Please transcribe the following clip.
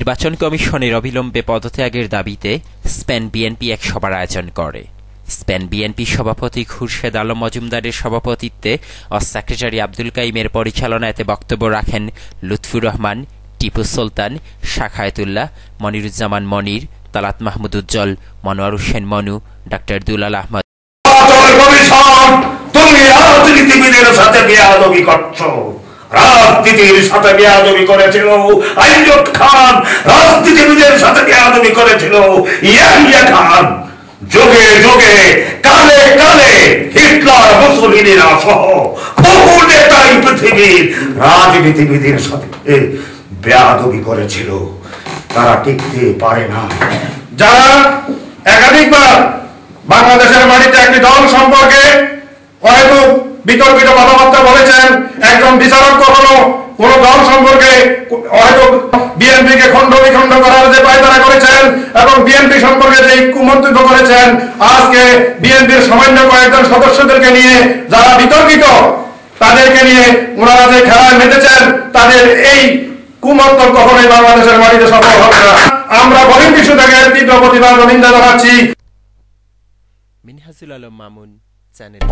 নির্বাচন কমিশনের অবিলম্বে পদত্যাগের দাবিতে স্পেন বিএনপি এক সভার আয়োজন করে। স্পেন বিএনপি সভাপতি খুরশেদ আলম মজুমদারের সভাপতিত্বে ও সেক্রেটারি আব্দুল কাইমের পরিচালনায় এতে বক্তব্য রাখেন লুৎফুর রহমান, টিপু সুলতান, শাখায়েতুল্লাহ, মনিরুজ্জামান মনির, তালাত মাহমুদ উজ্জ্বল, মনোয়ার হোসেন মনু, ডাক্তার দুলাল আহমদ। তুমি রাজনীতিবিদের সাথে বেয়াদবি করছো। রাজনীতির সাথে বেয়াদবি করেছিল আইয়ুব খান, রাজনীতিবিদের সাথে বেয়াদবি করেছিল ইয়াহিয়া খান, যুগে যুগে কালে কালে হিটলার, মুসলিনেরা সহ বহু নেতাই পৃথিবীর রাজনীতিবিদের সাথে বেয়াদবি করেছিল। তারা টিকতে পারে না। যারা একাধিকবার বাংলাদেশের মাটিতে একটি দল সম্পর্কে হয়তো বিতর্কিত কথাবার্তা বলেছেন, একজন বিচারক কখনো কোন দল সম্পর্কে হয়তো বিএনপিকে খণ্ড বিখণ্ড করার যে পায়তারা করেছেন এবং বিএনপি সম্পর্কে যে কুমন্তব্য করেছেন, আজকে বিএনপির সামান্য কয়েকজন সদস্যদেরকে নিয়ে যারা বিতর্কিত, তাদেরকে নিয়ে ওনারা যে খেলায় মেতেছেন, তাদের এই কুমন্তব্য কখনোই বাংলাদেশের মাটিতে সফল হবে না। আমরা বহির্বিশ্ব থেকে তীব্র প্রতিবাদ ও নিন্দা জানাচ্ছি। মিনহাজুল আলম মামুন, চ্যানেল।